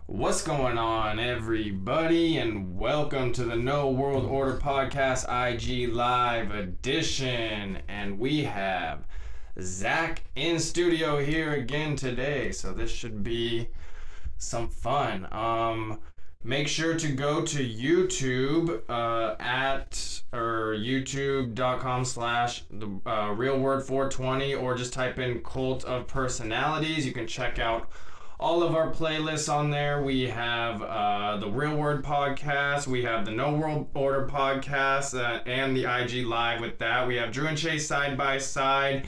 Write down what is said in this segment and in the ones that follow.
What's going on, everybody, and welcome to the No World Order Podcast IG Live Edition. And we have Zach in studio here again today, so this should be some fun. Make sure to go to YouTube youtube.com/realword420, or just type in Cult of Personalities. You can check out all of our playlists on there. We have the Real Word Podcast, we have the No World Order Podcast, and the IG Live with that. We have Drew and Chase Side by Side,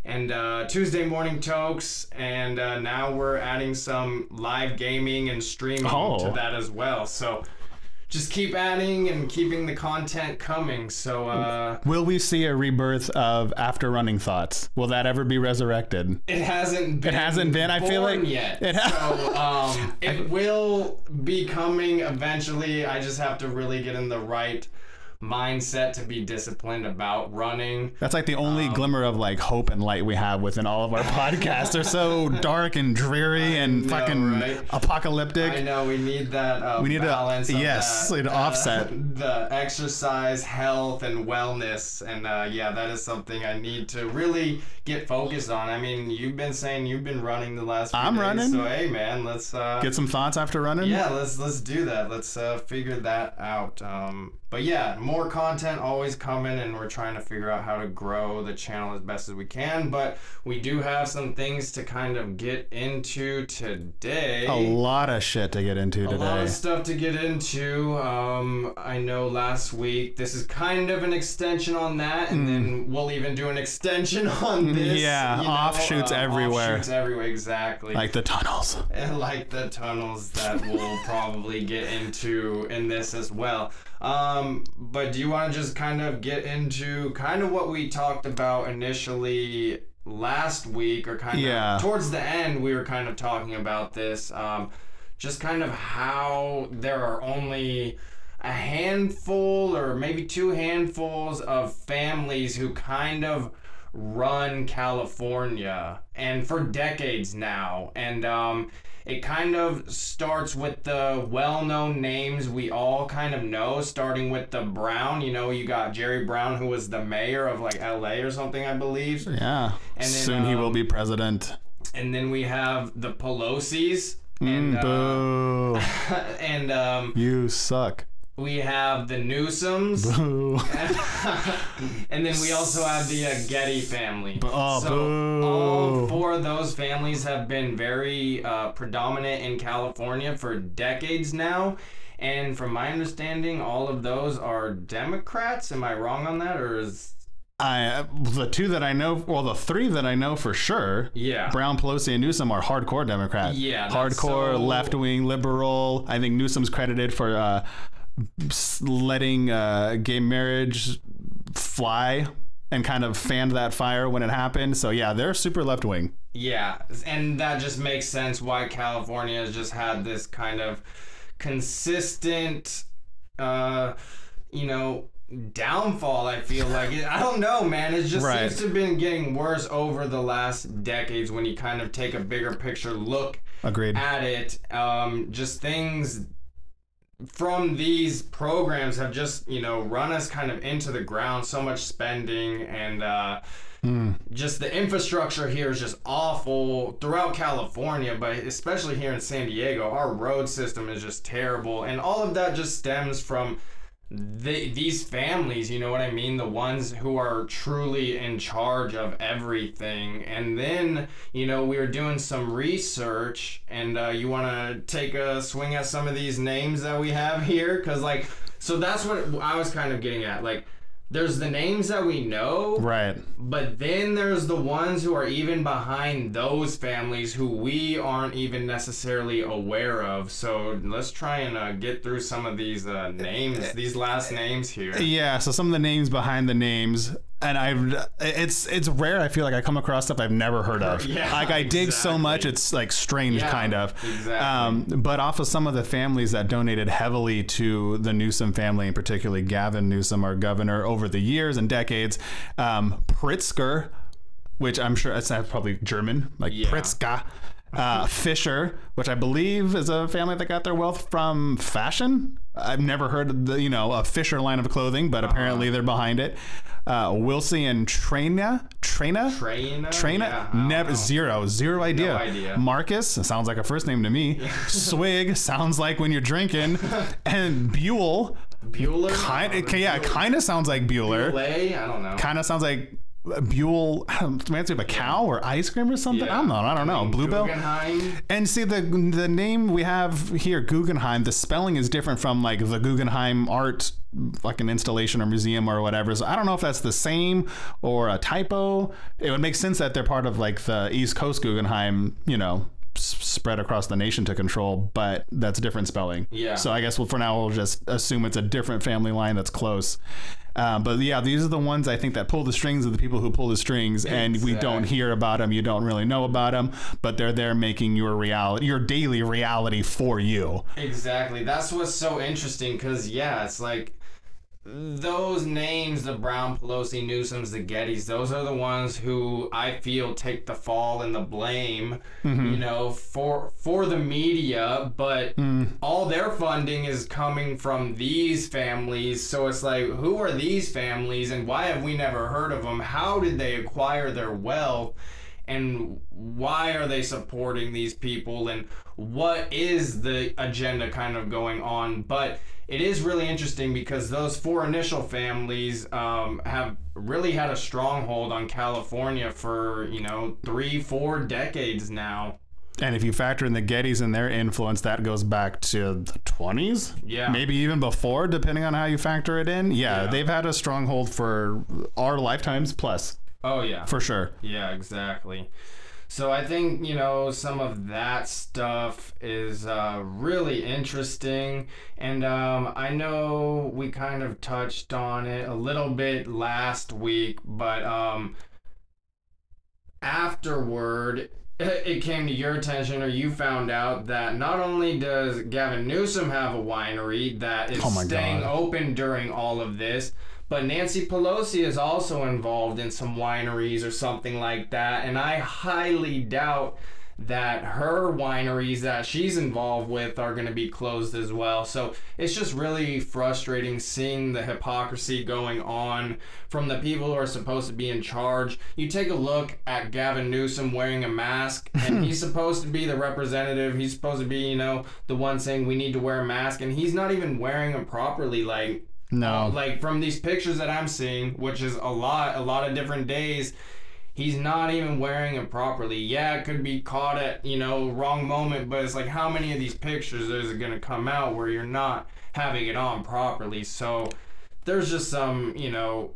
and Tuesday Morning Tokes, and now we're adding some live gaming and streaming to that as well. So just keep adding and keeping the content coming. So will we see a rebirth of After Running Thoughts? Will that ever be resurrected? It hasn't been. I feel like yet. It will be coming eventually. I just have to really get in the right mindset to be disciplined about running. That's like the only glimmer of like hope and light we have within all of our podcasts. They're so dark and dreary and apocalyptic. I know, we need that we need balance. An offset. The exercise, health, and wellness. And that is something I need to really get focused on. I mean, you've been saying you've been running the last few days, running. So hey man, let's get some thoughts after running. Yeah, let's do that. Let's figure that out. But yeah, more content always coming, and we're trying to figure out how to grow the channel as best as we can. But we do have some things to kind of get into today. A lot of shit to get into today. A lot of stuff to get into. I know last week, this is kind of an extension on that, and then we'll even do an extension on this. Yeah, offshoots everywhere. Offshoots everywhere, exactly. Like the tunnels. And like the tunnels that we'll probably get into in this as well. But do you want to just kind of get into kind of what we talked about initially last week, or kind of towards the end we were kind of talking about this, just kind of how there are only a handful or maybe two handfuls of families who kind of run California, and for decades now. And it kind of starts with the well-known names we all kind of know, starting with the Brown. You know, you got Jerry Brown, who was the mayor of like LA or something, I believe. Yeah. And then, soon he will be president. And then we have the Pelosi's. And, boo. And you suck. We have the Newsoms. Boo. And then we also have the Getty family. Boo. All four of those families have been very predominant in California for decades now. And from my understanding, all of those are Democrats. Am I wrong on that? Or is... the two that I know, well, the three that I know for sure, Brown, Pelosi, and Newsom are hardcore Democrat. Yeah. Hardcore, left-wing, liberal. I think Newsom's credited for letting gay marriage fly and kind of fanned that fire when it happened. So yeah, they're super left-wing. Yeah, and that just makes sense why California has just had this kind of consistent, downfall. I feel like I don't know, man. It just seems to have been getting worse over the last decades when you kind of take a bigger picture look at it. Just things from these programs have just, run us kind of into the ground. So much spending, and just the infrastructure here is just awful throughout California, but especially here in San Diego. Our road system is just terrible, and all of that just stems from these families, you know what I mean? The ones who are truly in charge of everything. And then, we were doing some research, and you want to take a swing at some of these names that we have here? Because, so that's what I was kind of getting at. There's the names that we know, but then there's the ones who are even behind those families who we aren't even necessarily aware of. So let's try and get through some of these names, these last names here. Yeah, so some of the names behind the names, and it's rare. I feel like I come across stuff I've never heard of. Yeah, I dig so much, it's strange, kind of. Exactly. But off of some of the families that donated heavily to the Newsom family, and particularly Gavin Newsom, our governor, over the years and decades, Pritzker, which I'm sure that's probably German, Pritzker. Fisher, which I believe is a family that got their wealth from fashion. I've never heard of a Fisher line of clothing, but apparently they're behind it. Wilsey and Trina. Yeah, never zero idea. No idea. Marcus sounds like a first name to me. Swig sounds like when you're drinking, and Buell. Bueller. Kind of sounds like Bueller. I don't know. Kind of sounds like Buell, reminds me of a cow or ice cream or something. Yeah. I don't know. Bluebell. Guggenheim. And see, the name we have here, Guggenheim, the spelling is different from like the Guggenheim art, like an installation or museum or whatever. So I don't know if that's the same or a typo. It would make sense that they're part of like the East Coast Guggenheim, spread across the nation to control, but that's different spelling. Yeah. So I guess for now we'll just assume it's a different family line that's close. But yeah, these are the ones I think that pull the strings of the people who pull the strings, and we don't hear about them. You don't really know about them, but they're there making your daily reality for you. Exactly. That's what's so interesting, because it's like those names, the Brown, Pelosi, Newsoms, the Gettys, those are the ones who I feel take the fall and the blame, for the media, but all their funding is coming from these families. So it's like, who are these families and why have we never heard of them? How did they acquire their wealth? And why are they supporting these people? And what is the agenda kind of going on? But it is really interesting because those four initial families have really had a stronghold on California for, 3-4 decades now. And if you factor in the Gettys and their influence, that goes back to the 20s? Yeah. Maybe even before, depending on how you factor it in. Yeah, they've had a stronghold for our lifetimes plus. Oh, yeah. For sure. Yeah, exactly. So I think, some of that stuff is really interesting. And I know we kind of touched on it a little bit last week, but afterward, it came to your attention, or you found out that not only does Gavin Newsom have a winery that is staying open during all of this, but Nancy Pelosi is also involved in some wineries or something like that, and I highly doubt that her wineries that she's involved with are going to be closed as well. So it's just really frustrating seeing the hypocrisy going on from the people who are supposed to be in charge. You take a look at Gavin Newsom wearing a mask, and he's supposed to be the representative. He's supposed to be, the one saying we need to wear a mask, and he's not even wearing them properly. No. Like from these pictures that I'm seeing, which is a lot of different days, he's not even wearing it properly. Yeah, it could be caught at, wrong moment, but it's like, how many of these pictures is it going to come out where you're not having it on properly? So there's just some,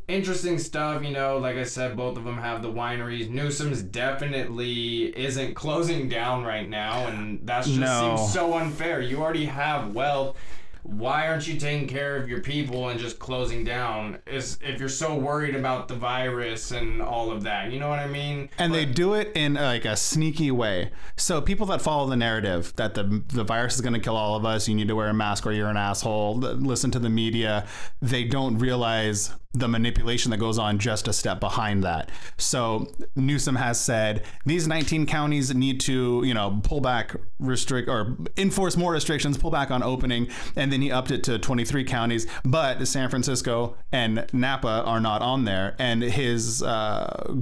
interesting stuff. Like I said, both of them have the wineries. Newsom's definitely isn't closing down right now, and that just seems so unfair. You already have wealth. Why aren't you taking care of your people and just closing down? If you're so worried about the virus and all of that, you know what I mean? And they do it in like a sneaky way. So people that follow the narrative that the virus is going to kill all of us, you need to wear a mask or you're an asshole, listen to the media, they don't realize the manipulation that goes on just a step behind that. So Newsom has said these 19 counties need to, pull back, restrict, or enforce more restrictions, pull back on opening, and then he upped it to 23 counties. But San Francisco and Napa are not on there. And his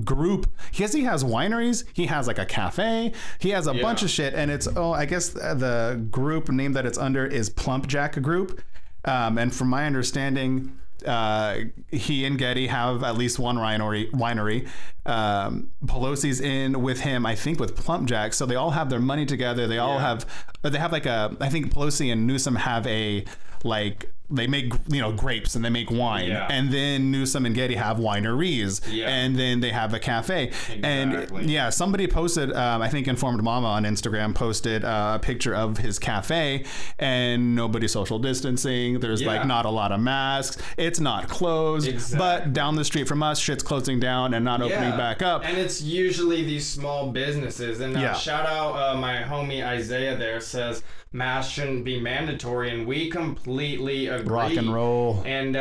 group, he has wineries, he has like a cafe, he has a bunch of shit, and it's I guess the group name that it's under is Plump Jack Group. And from my understanding, he and Getty have at least one winery. Pelosi's in with him, I think, with Plump Jack. So they all have their money together. They all have, but they have like I think Pelosi and Newsom have they make grapes and they make wine, and then Newsom and Getty have wineries, and then they have a cafe. Exactly. And somebody posted, I think Informed Mama on Instagram posted a picture of his cafe, and nobody social distancing. There's like not a lot of masks. It's not closed, but down the street from us, shit's closing down and not opening back up. And it's usually these small businesses. And shout out my homie Isaiah there says, masks shouldn't be mandatory, and we completely agree. Rock and roll. And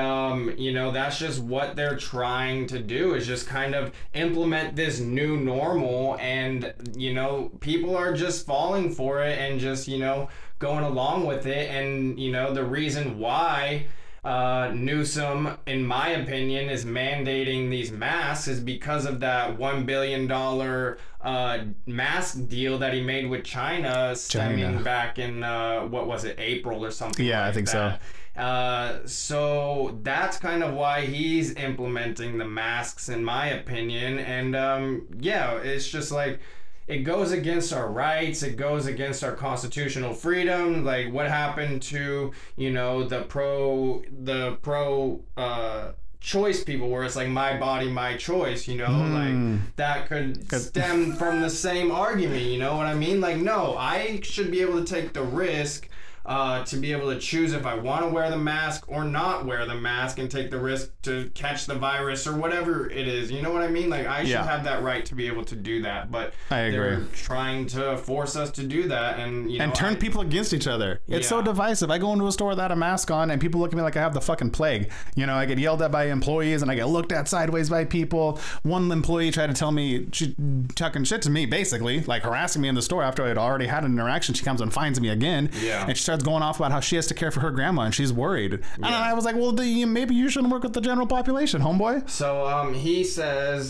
you know, that's just what they're trying to do, is just kind of implement this new normal, and you know, people are just falling for it and just, you know, going along with it. And you know, the reason why Newsom, in my opinion, is mandating these masks is because of that $1 billion mask deal that he made with China stemming back in what was it, April or something. Yeah, like I think that. so. So that's kind of why he's implementing the masks, in my opinion. And yeah, it's just like, it goes against our rights. It goes against our constitutional freedom. Like, what happened to, you know, the pro choice people, where it's like, my body, my choice, you know, like that could stem from the same argument. You know what I mean? Like, no, I should be able to take the risk to be able to choose if I want to wear the mask or not wear the mask, and take the risk to catch the virus or whatever it is. You know what I mean? Like, I should have that right to be able to do that. But I agree. They're trying to force us to do that, and you know, turn people against each other. It's so divisive. I go into a store without a mask on, and people look at me like I have the fucking plague. You know, I get yelled at by employees, and I get looked at sideways by people. One employee tried to tell me, she talking shit to me, basically, like harassing me in the store after I had already had an interaction. She comes and finds me again, and she starts going off about how she has to care for her grandma and she's worried. And I was like, well, maybe you shouldn't work with the general population, homeboy. So he says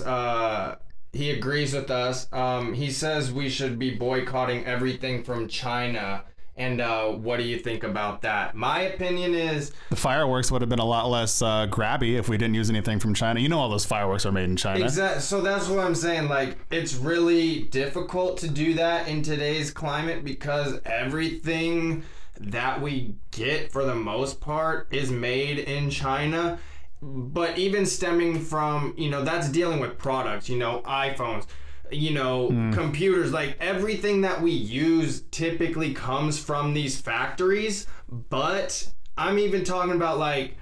he agrees with us. He says we should be boycotting everything from China. And what do you think about that? My opinion is the fireworks would have been a lot less grabby if we didn't use anything from China. You know, all those fireworks are made in China. Exactly. So that's what I'm saying. Like, it's really difficult to do that in today's climate, because everything that we get, for the most part, is made in China. But even stemming from, you know, that's dealing with products, you know, iPhones, you know, computers, like everything that we use typically comes from these factories. But I'm even talking about like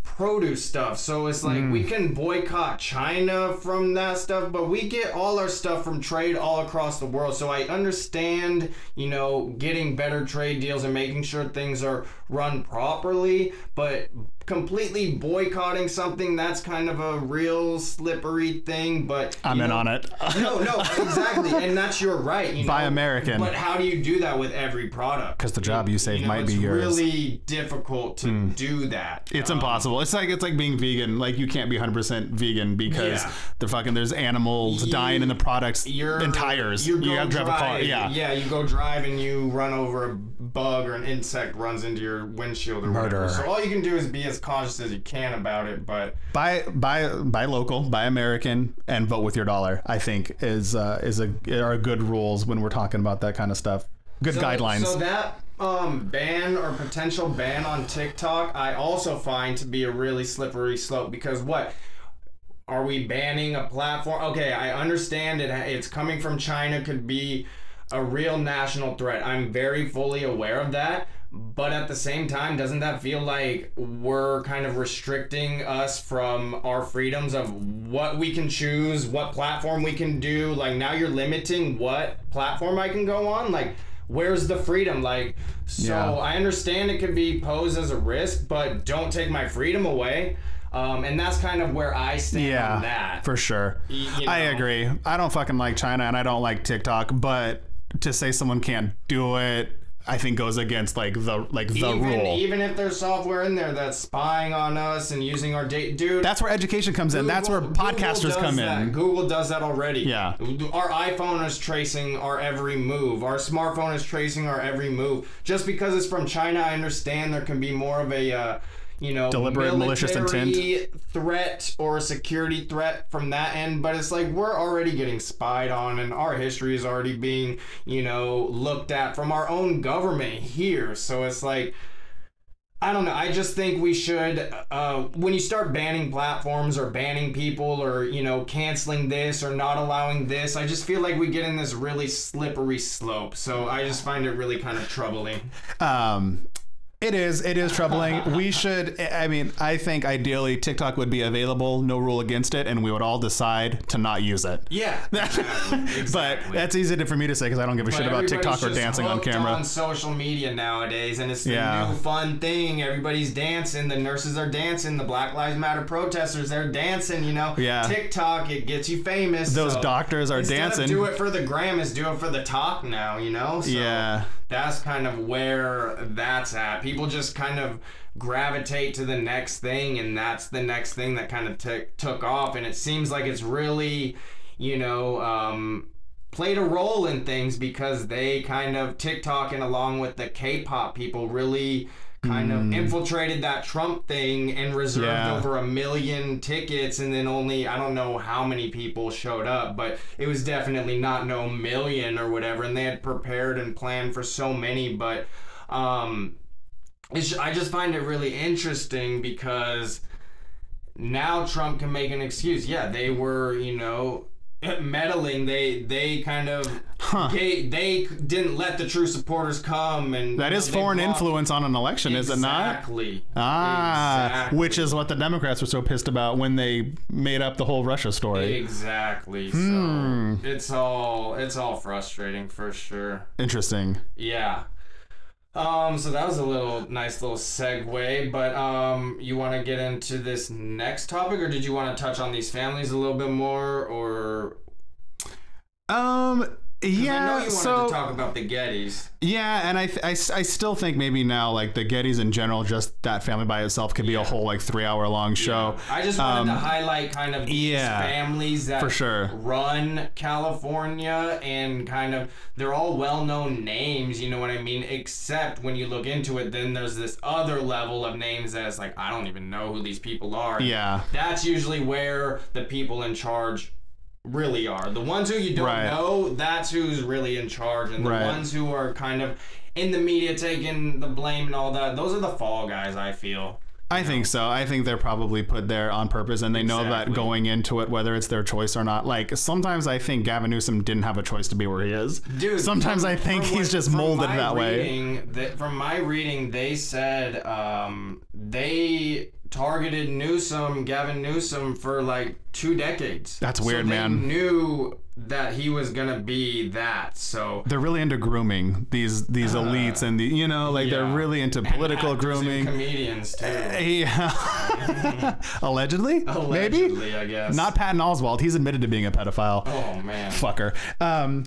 produce stuff. So it's like we can boycott China from that stuff, but we get all our stuff from trade all across the world. So I understand, you know, getting better trade deals and making sure things are run properly, but completely boycotting something, that's kind of a real slippery thing. But I'm in on it. no, exactly, and that's your right. You Buy know? American. But how do you do that with every product? Because the job you save might be yours. It's really difficult to do that. It's impossible. It's like being vegan. Like, you can't be 100% vegan because there's animals dying in the products and tires. You have to drive a car. Yeah, you go drive and you run over a bug or an insect runs into your windshield or whatever. So all you can do is be as cautious as you can about it. But buy local, buy American, and vote with your dollar, I think are good rules when we're talking about that kind of stuff. Good guidelines. So that ban or potential ban on TikTok, I also find to be a really slippery slope, because what are we banning a platform? Okay, I understand it's coming from China, could be a real national threat. I'm very fully aware of that. But at the same time, doesn't that feel like we're kind of restricting us from our freedoms of what we can choose, what platform we can do? Like, now you're limiting what platform I can go on? Like, where's the freedom? Like, so I understand it could be posed as a risk, but don't take my freedom away. And that's kind of where I stand on that. For sure. You know? I agree. I don't fucking like China, and I don't like TikTok, but to say someone can't do it, I think goes against the rule. Even if there's software in there that's spying on us and using our data, dude. That's where education comes in. That's where podcasters come in. Google does that already. Yeah. Our iPhone is tracing our every move. Our smartphone is tracing our every move. Just because it's from China, I understand there can be more of a deliberate malicious intent threat or a security threat from that end, but it's like we're already getting spied on, and our history is already being looked at from our own government here. So it's like, I don't know, I just think we should when you start banning platforms or banning people or canceling this or not allowing this, I just feel like we get in this really slippery slope. So I just find it really kind of troubling. It is troubling. We should, I mean, I think ideally TikTok would be available, no rule against it, and we would all decide to not use it. Yeah. Exactly. But that's easy for me to say because I don't give a shit about TikTok or dancing on camera. On social media nowadays, and it's the new fun thing. Everybody's dancing. The nurses are dancing. The Black Lives Matter protesters, they're dancing, you know. Yeah. TikTok, it gets you famous. Those doctors are dancing. Instead of do it for the gram, is do it for the talk now, you know. So yeah. That's kind of where that's at. People just kind of gravitate to the next thing, and that's the next thing that kind of took off. And it seems like it's really, you know, played a role in things because they kind of TikTok and along with the K-pop people really kind of infiltrated that Trump thing and reserved over 1 million tickets, and then only, I don't know how many people showed up, but it was definitely not no million or whatever, and they had prepared and planned for so many. But I just find it really interesting because now Trump can make an excuse. Yeah, they were, you know, meddling. They kind of they didn't let the true supporters come, and that is foreign influence on an election, is it not? Exactly. Which is what the Democrats were so pissed about when they made up the whole Russia story. Exactly. So it's all frustrating for sure. Interesting. Yeah. So that was a nice little segue, but you want to get into this next topic, or did you want to touch on these families a little bit more, or? Yeah, I know you wanted to talk about the Gettys. Yeah, and I still think maybe now, like, the Gettys in general, just that family by itself could be a whole, like, 3-hour-long show. I just wanted to highlight kind of these families that for sure run California, and kind of, they're all well-known names, you know what I mean? Except when you look into it, then there's this other level of names that's like, I don't even know who these people are. Yeah. That's usually where the people in charge really are. The ones who you don't know, that's who's really in charge, and the ones who are kind of in the media taking the blame and all that, those are the fall guys, I feel. I think so. I think they're probably put there on purpose, and they know that going into it, whether it's their choice or not. Like, sometimes I think Gavin Newsom didn't have a choice to be where he is. Dude, sometimes I think he's just molded that way. From my reading, they said they targeted Gavin Newsom for like 2 decades. That's weird, man. They knew that he was gonna be that, so they're really into grooming these elites, and they're really into political grooming. And comedians too. Allegedly, maybe. I guess not Patton Oswalt. He's admitted to being a pedophile. Oh man, fucker.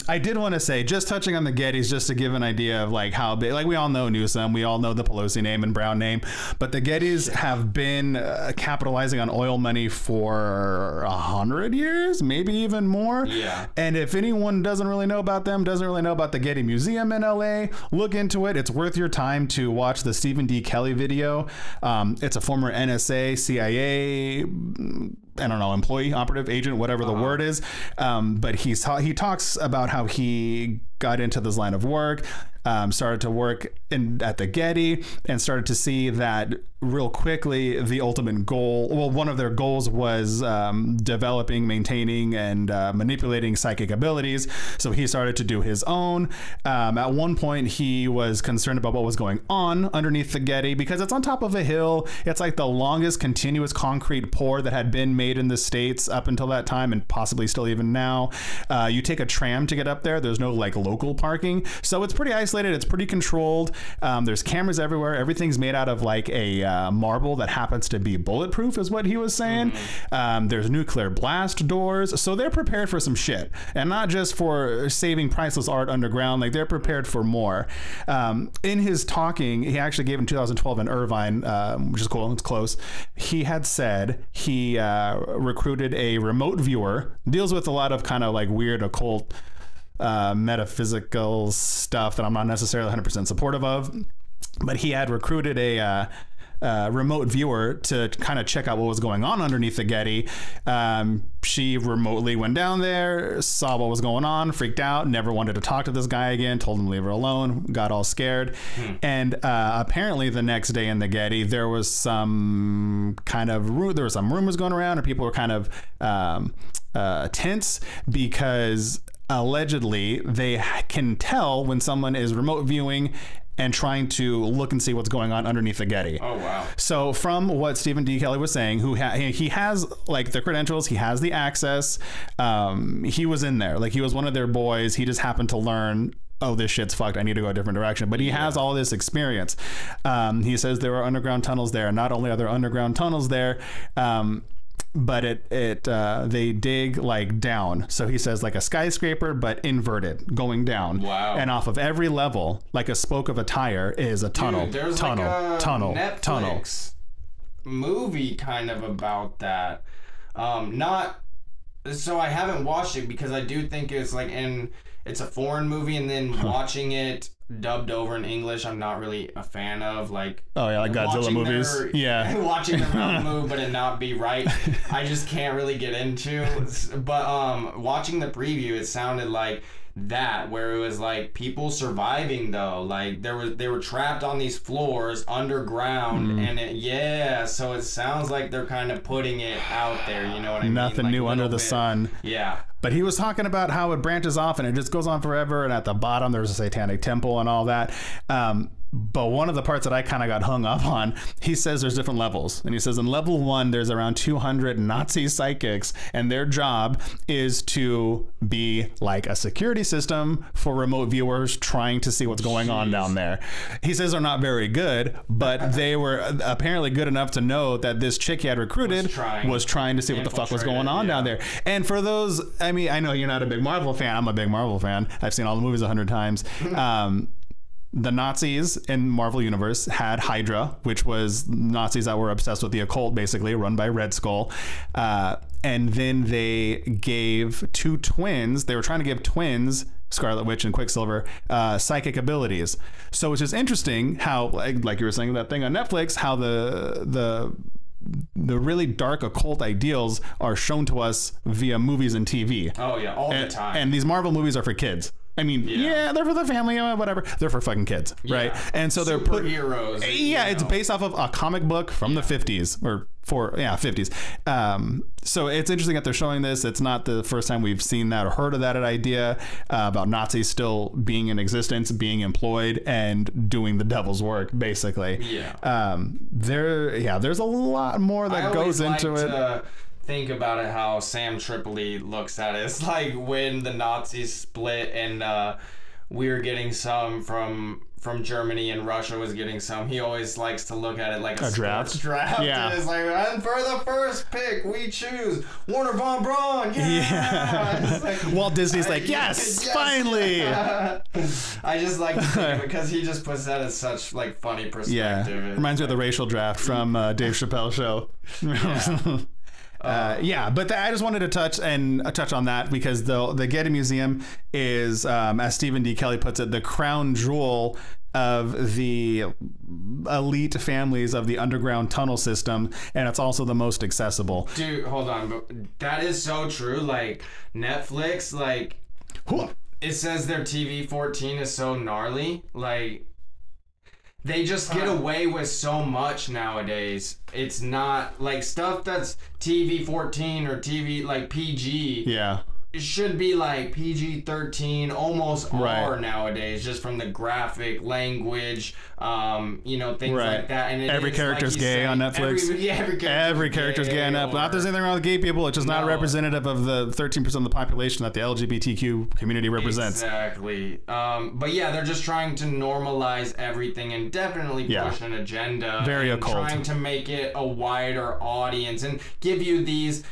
I did want to say, just touching on the Gettys, just to give an idea of like how big. Like, we all know Newsom, we all know the Pelosi name and Brown name, but the Gettys have been capitalizing on oil money for 100 years, maybe even more. Yeah. And if anyone doesn't really know about them, doesn't really know about the Getty Museum in LA, look into it. It's worth your time to watch the Stephen D. Kelly video. It's a former NSA, CIA, I don't know, employee, operative, agent, whatever the word is. But he talks about how he got into this line of work, started to work at the Getty, and started to see that real quickly the ultimate goal, well, one of their goals was developing, maintaining, and manipulating psychic abilities. So he started to do his own. At one point, he was concerned about what was going on underneath the Getty, because it's on top of a hill. It's like the longest continuous concrete pour that had been made in the States up until that time, and possibly still even now. You take a tram to get up there. There's no like local parking. So it's pretty isolated. It's pretty controlled. There's cameras everywhere. Everything's made out of like a marble that happens to be bulletproof, is what he was saying. There's nuclear blast doors. So they're prepared for some shit, and not just for saving priceless art underground. Like, they're prepared for more. In his talking, he actually gave in 2012 in Irvine, which is cool. It's close. He had said he recruited a remote viewer, deals with a lot of kind of like weird occult metaphysical stuff that I'm not necessarily 100% supportive of, but he had recruited a remote viewer to kind of check out what was going on underneath the Getty. She remotely went down there, saw what was going on, freaked out, never wanted to talk to this guy again, told him to leave her alone, got all scared. And apparently the next day in the Getty, there was some rumors going around, or people were kind of tense, because allegedly they can tell when someone is remote viewing and trying to look and see what's going on underneath the Getty. Oh, wow. So from what Stephen D. Kelly was saying, he has like the credentials, he has the access. He was in there. Like he was one of their boys. He just happened to learn, oh, this shit's fucked, I need to go a different direction. But he has all this experience. He says there are underground tunnels there. Not only are there underground tunnels there, but they dig like down. So he says like a skyscraper, but inverted, going down. Wow. And off of every level, like a spoke of a tire, is a tunnel. Dude, there's tunnel, like a tunnel, Netflix tunnel. movie kind of about that. So I haven't watched it because I do think it's like it's a foreign movie, and then watching it dubbed over in English, I'm not really a fan of. Like, oh yeah, like Godzilla movies. Watching them move, but it not be right, I just can't really get into. But watching the preview, it sounded like that, where it was like people surviving though, like they were trapped on these floors underground, and so it sounds like they're kind of putting it out there, you know what I mean? Nothing like new under the sun. Yeah. But he was talking about how it branches off and it just goes on forever, and at the bottom there's a satanic temple and all that. But one of the parts that I kind of got hung up on, he says there's different levels. And he says in level 1, there's around 200 Nazi psychics, and their job is to be like a security system for remote viewers trying to see what's going on down there. He says they're not very good, but they were apparently good enough to know that this chick he had recruited was trying to see what the fuck was going on down there. And for those, I mean, I know you're not a big Marvel fan. I'm a big Marvel fan. I've seen all the movies 100 times. The Nazis in Marvel Universe had Hydra, which was Nazis that were obsessed with the occult, basically, run by Red Skull. And then they gave 2 twins. They were trying to give twins, Scarlet Witch and Quicksilver, psychic abilities. So it's just interesting how, like you were saying, that thing on Netflix, how the really dark occult ideals are shown to us via movies and TV. Oh yeah, all the time. And these Marvel movies are for kids. I mean, yeah, they're for the family, whatever. They're for fucking kids, right? And so they're superheroes. Yeah, it's based off of a comic book from the 50s or 50s. So it's interesting that they're showing this. It's not the first time we've seen that or heard of that idea about Nazis still being in existence, being employed, and doing the devil's work, basically. Yeah. There's a lot more that goes into it. Think about it, how Sam Tripoli looks at it. It's like when the Nazis split and we were getting some from Germany and Russia was getting some. He always likes to look at it like a draft. Yeah. It's like, and for the first pick, we choose Warner Von Braun. Yeah. Like, Walt Disney's like, yes, finally. Yeah. I just like to think of it because he just puts that as such like funny perspective. Yeah. Reminds me of the racial draft from Dave Chappelle's show. Yeah. But I just wanted to touch on that because the Getty Museum is, as Stephen D. Kelly puts it, the crown jewel of the elite families of the underground tunnel system, and it's also the most accessible. Dude, hold on, but that is so true. Like Netflix, like it says their TV 14 is so gnarly, like. They just get away with so much nowadays. It's not like stuff that's TV 14 or TV like PG. Yeah. It should be like PG-13, almost R nowadays, just from the graphic language, things like that. And every character's gay on Netflix. Every character's gay on Netflix. Not there's anything wrong with gay people. It's just not representative of the 13% of the population that the LGBTQ community represents. Exactly. But yeah, they're just trying to normalize everything and definitely push an agenda. Very occult. Trying to make it a wider audience and give you these,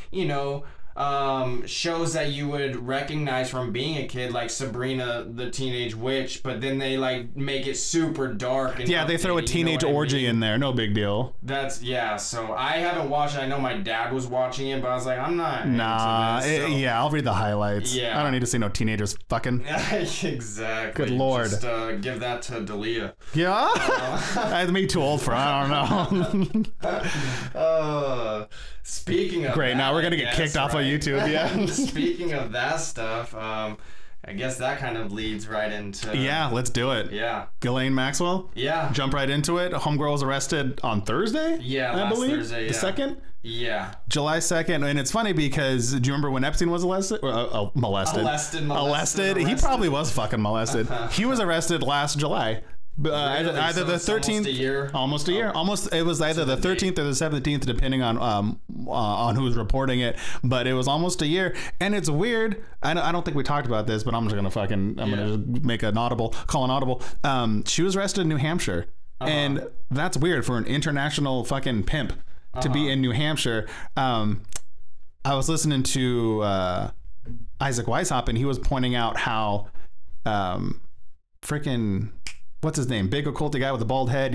shows that you would recognize from being a kid, like Sabrina the Teenage Witch, but then they like make it super dark and they throw a teenage orgy in there. No big deal. So I haven't watched it. I know my dad was watching it, but I was like, I'm not into this, I'll read the highlights. I don't need to see no teenagers fucking. Exactly. Good lord. Just give that to Dalia. I'm me too old for I don't know. Speaking of great, now we're gonna get kicked off of YouTube. Yeah. Speaking of that stuff, I guess that kind of leads right into. Yeah, let's do it. Yeah. Ghislaine Maxwell. Yeah. Jump right into it. Homegirl was arrested on Thursday. Yeah, I believe Thursday. The 2nd. Yeah. July 2nd, and it's funny because do you remember when Epstein was molested? Molested. He probably was fucking molested. He was arrested last July. Either the 13th, almost a year. It was either the 13th or the 17th, depending on who's reporting it. But it was almost a year, and it's weird. I don't think we talked about this, but I'm just gonna gonna make call an audible. She was arrested in New Hampshire, and that's weird for an international fucking pimp to be in New Hampshire. I was listening to Isaac Weishaupt, and he was pointing out how freaking what's his name, big occulty guy with the bald head,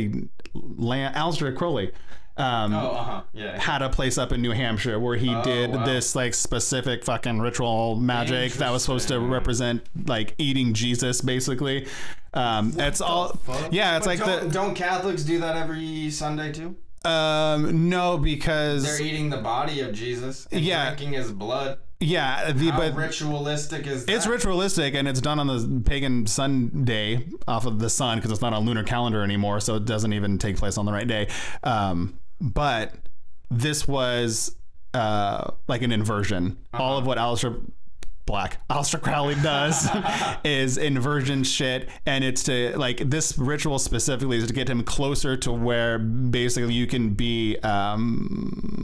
Aleister Crowley, had a place up in New Hampshire where he did this like specific fucking ritual magic that was supposed to represent like eating Jesus, basically. It's all it's like don't Catholics do that every Sunday too? No, because they're eating the body of Jesus and drinking his blood. Yeah, how ritualistic is that? It's ritualistic, and it's done on the pagan Sunday off of the sun because it's not on lunar calendar anymore, so it doesn't even take place on the right day. But this was like an inversion. All of what Aleister Crowley does is inversion shit, and it's to like this ritual specifically is to get him closer to where basically you can be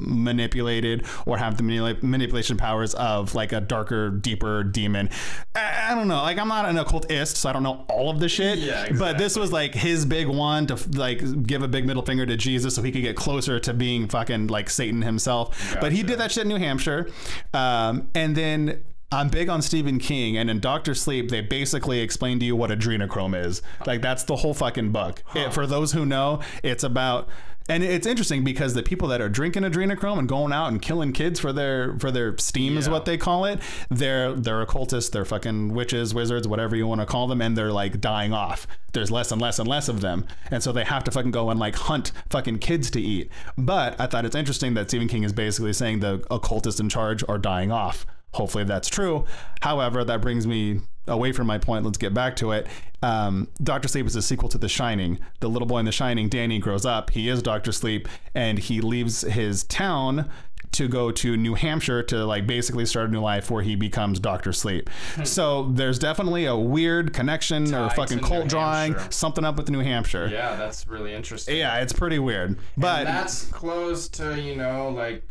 manipulated or have the manipulation powers of like a darker, deeper demon. I don't know, like I'm not an occultist, so I don't know all of the shit. Yeah, exactly. But this was like his big one to like give a big middle finger to Jesus so he could get closer to being fucking like Satan himself. Gotcha. But he did that shit in New Hampshire, and then I'm big on Stephen King, and in Dr. Sleep, they basically explain to you what adrenochrome is. Like, that's the whole fucking book. For those who know, it's about... And it's interesting because the people that are drinking adrenochrome and going out and killing kids for their steam is what they call it. They're occultists, they're fucking witches, wizards, whatever you want to call them, and they're like dying off. There's less and less and less of them. And so they have to fucking go and like hunt fucking kids to eat. But I thought it's interesting that Stephen King is basically saying the occultists in charge are dying off. Hopefully that's true. However, that brings me away from my point. Let's get back to it. Dr. Sleep is a sequel to The Shining. The little boy in The Shining, Danny, grows up. He is Dr. Sleep, and he leaves his town to go to New Hampshire to like basically start a new life where he becomes Dr. Sleep. So there's definitely a weird connection or fucking cult drawing, something up with New Hampshire. Yeah, that's really interesting. Yeah, it's pretty weird. But and that's close to, you know, like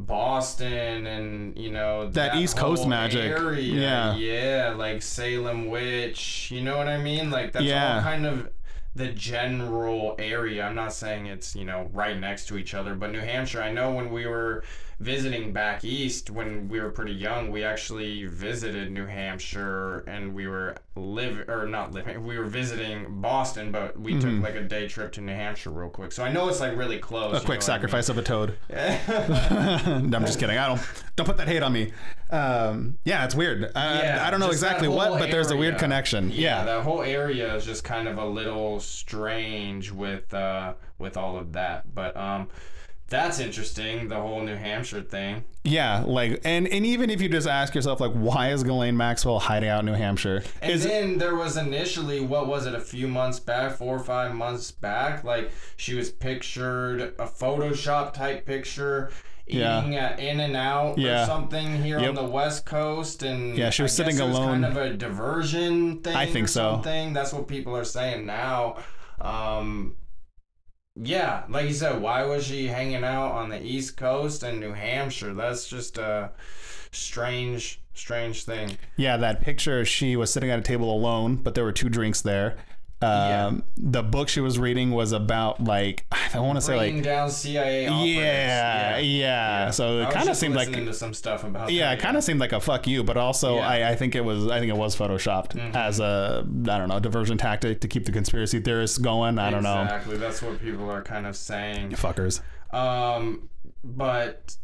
Boston and, you know, that East Coast magic area. Yeah, like Salem Witch, you know what I mean? Like that's all kind of the general area. I'm not saying it's, you know, right next to each other, but New Hampshire, I know when we were visiting back east when we were pretty young, we actually visited New Hampshire, and we were we were visiting Boston, but we took like a day trip to New Hampshire real quick. So I know it's like really close. A quick sacrifice of a toad. I'm just kidding. Don't put that hate on me. Yeah, it's weird. I don't know exactly what, but there's a weird connection. Yeah, that whole area is just kind of a little strange with all of that. But that's interesting, the whole New Hampshire thing. Yeah, like, and even if you just ask yourself, like, why is Ghislaine Maxwell hiding out in New Hampshire? And then there was initially, what was it, a few months back, 4 or 5 months back, like, she was pictured, a Photoshop type picture, eating at In-N-Out or something here on the West Coast, and she was sitting alone. Kind of a diversion thing. I think so. Something. That's what people are saying now. Yeah, like you said, why was she hanging out on the East Coast and New Hampshire? That's just a strange thing. Yeah, that picture, she was sitting at a table alone, but there were 2 drinks there. The book she was reading was about, like, I want to say, like, down CIA operators. Yeah. So it kind of seemed like to some stuff about it kind of seemed like a fuck you, but also I think it was photoshopped as a, I don't know, diversion tactic to keep the conspiracy theorists going. I don't know. Exactly. That's what people are kind of saying. Fuckers. But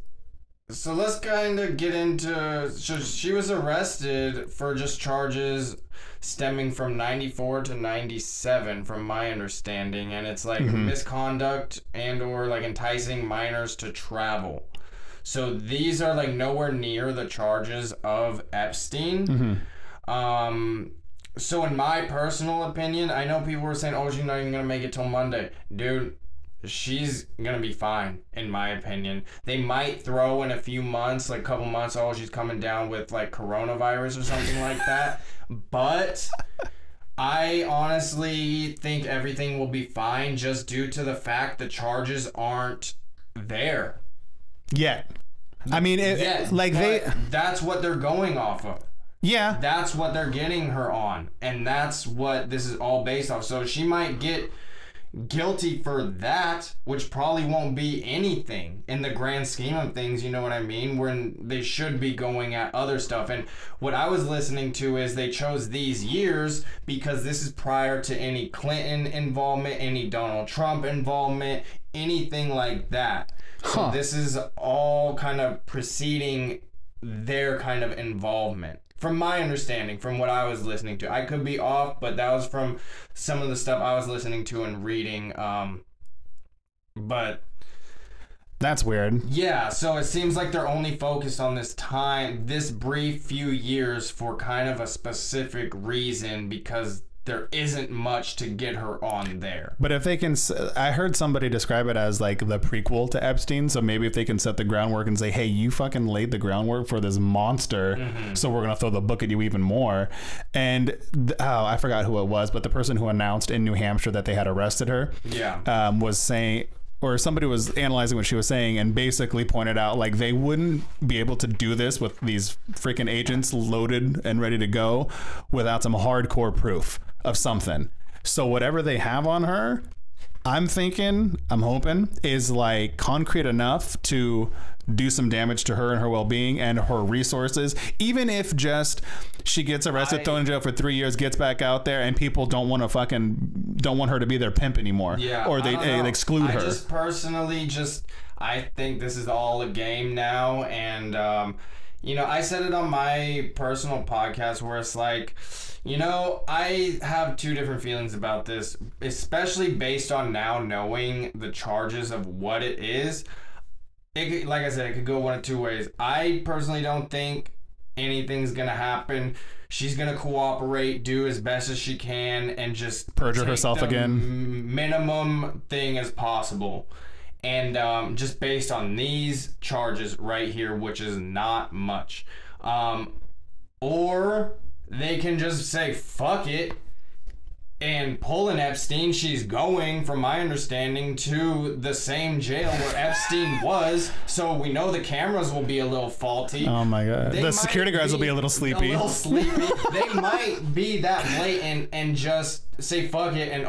so let's kind of get into, so she was arrested for just charges stemming from 94 to 97 from my understanding, and it's like misconduct and or like enticing minors to travel. So these are like nowhere near the charges of Epstein. So in my personal opinion, I know people were saying, oh, she's not even gonna make it till Monday. Dude, she's gonna be fine, in my opinion. They might throw in a few months, like a couple months, oh, she's coming down with like coronavirus or something like that. But I honestly think everything will be fine just due to the fact the charges aren't there yet. I mean, that's what they're going off of. Yeah. That's what they're getting her on. And that's what this is all based off. So she might get guilty for that, which probably won't be anything in the grand scheme of things, you know what I mean, when they should be going at other stuff. And what I was listening to is they chose these years because this is prior to any Clinton involvement, any Donald Trump involvement, anything like that. So this is all kind of preceding their kind of involvement. From my understanding, from what I was listening to. I could be off, but that was from some of the stuff I was listening to and reading. But that's weird. Yeah, so it seems like they're only focused on this brief few years for kind of a specific reason, because there isn't much to get her on there. But if they can, I heard somebody describe it as like the prequel to Epstein. So maybe if they can set the groundwork and say, hey, you fucking laid the groundwork for this monster. So we're going to throw the book at you even more. And I forgot who it was, but the person who announced in New Hampshire that they had arrested her was saying, or somebody was analyzing what she was saying and basically pointed out like they wouldn't be able to do this with these freaking agents loaded and ready to go without some hardcore proof of something. So whatever they have on her, I'm hoping is like concrete enough to do some damage to her and her well-being and her resources, even if just she gets arrested, thrown in jail for 3 years, gets back out there, and people don't want her to be their pimp anymore. Yeah, or they exclude her. I just personally I think this is all a game now, and I said it on my personal podcast where it's like, I have two different feelings about this, especially based on now knowing the charges of what it is. Like I said, it could go one of two ways. I personally don't think anything's going to happen. She's going to cooperate, do as best as she can, and just perjure herself again. Minimum thing as possible. And just based on these charges right here, which is not much. Or they can just say, fuck it, and pull an Epstein. She's going, from my understanding, to the same jail where Epstein was, so we know the cameras will be a little faulty. Oh my god. The security guards will be a little sleepy. They might be that blatant and just say fuck it, and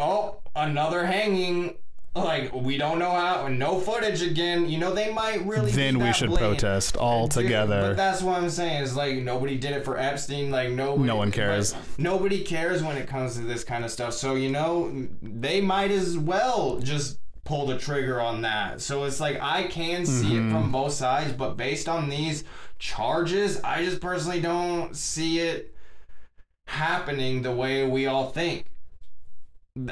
another hanging. Like, we don't know how, no footage again. They might really. Then we should protest all together. But that's what I'm saying. Is like nobody did it for Epstein. Like no one cares. Nobody cares when it comes to this kind of stuff. So they might as well just pull the trigger on that. So it's like I can see it from both sides, but based on these charges, I just personally don't see it happening the way we all think,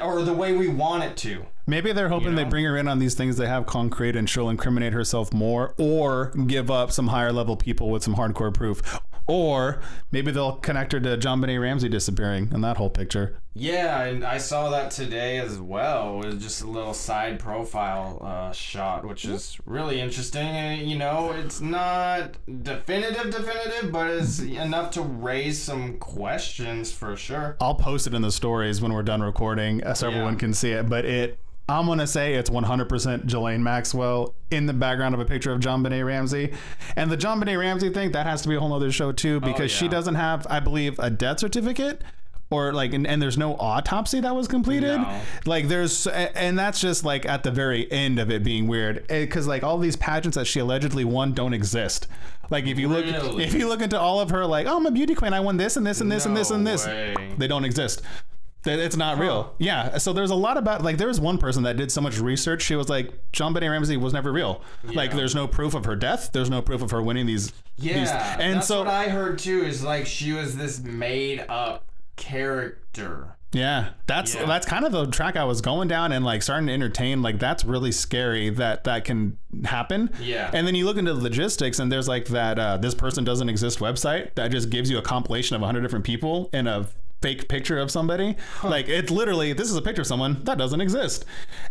or the way we want it to. Maybe they're hoping they bring her in on these things they have concrete and she'll incriminate herself more, or give up some higher level people with some hardcore proof. Or maybe they'll connect her to JonBenet Ramsey disappearing and that whole picture. Yeah, and I saw that today as well. It was just a little side profile shot, which is really interesting. And, it's not definitive, but it's enough to raise some questions for sure. I'll post it in the stories when we're done recording so everyone can see it. But I'm going to say it's 100% Ghislaine Maxwell in the background of a picture of JonBenet Ramsey. And the JonBenet Ramsey thing, that has to be a whole other show too, because she doesn't have, I believe, a death certificate, or like, and there's no autopsy that was completed. No. Like and that's just like at the very end of it being weird, because like all these pageants that she allegedly won don't exist. Like if you look into all of her, like, oh, I'm a beauty queen, I won this and this and this and this and this, they don't exist. It's not real. Yeah. So there's a lot about, like, there was one person that did so much research. She was like, JonBenet Ramsey was never real. Yeah. Like, there's no proof of her death. There's no proof of her winning these. Yeah. And that's what I heard too, is like she was this made up character. Yeah. That's kind of the track I was going down, and like starting to entertain. Like, that's really scary that can happen. Yeah. And then you look into the logistics, and there's like that this person doesn't exist website that just gives you a compilation of 100 different people in a fake picture of somebody. Like, it's literally, this is a picture of someone that doesn't exist,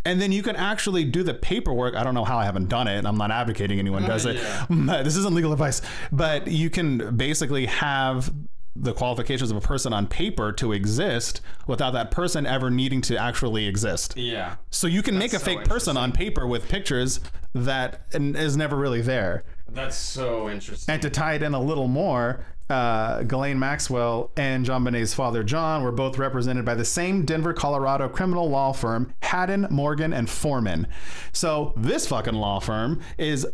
and then you can actually do the paperwork. I don't know how, I haven't done it. I'm not advocating anyone does it. This isn't legal advice, but you can basically have the qualifications of a person on paper to exist without that person ever needing to actually exist. Yeah. So you can make a fake person on paper with pictures that is never really there. That's so interesting. And to tie it in a little more, Ghislaine Maxwell and JonBenét's father, John, were both represented by the same Denver, Colorado criminal law firm, Haddon, Morgan, and Foreman. So this fucking law firm is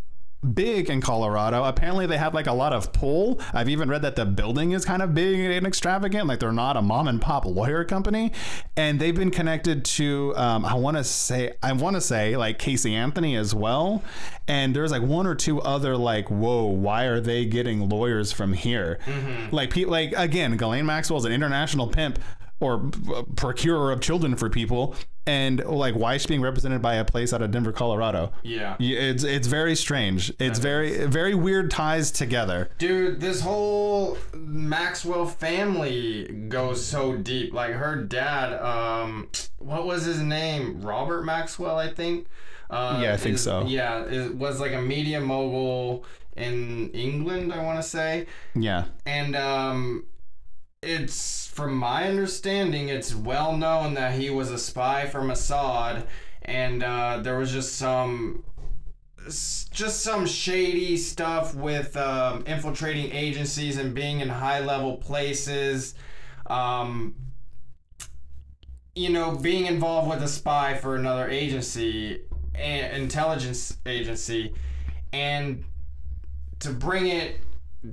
big in Colorado. Apparently they have like a lot of pull. I've even read that the building is kind of big and extravagant, like they're not a mom and pop lawyer company. And they've been connected to I want to say like Casey Anthony as well. And there's like one or two other like, whoa, why are they getting lawyers from here? Like again, Ghislaine Maxwell is an international pimp or procurer of children for people, and like why is she being represented by a place out of Denver, Colorado? Yeah, it's very strange. It's very weird ties together. Dude, this whole Maxwell family goes so deep. Like her dad, what was his name? Robert Maxwell, I think. Yeah, I think so. Yeah, it was like a media mogul in England, I want to say. Yeah, and it's, from my understanding, it's well known that he was a spy for Mossad, and there was just some shady stuff with infiltrating agencies and being in high level places. You know, being involved with a spy for another agency, intelligence agency, and to bring it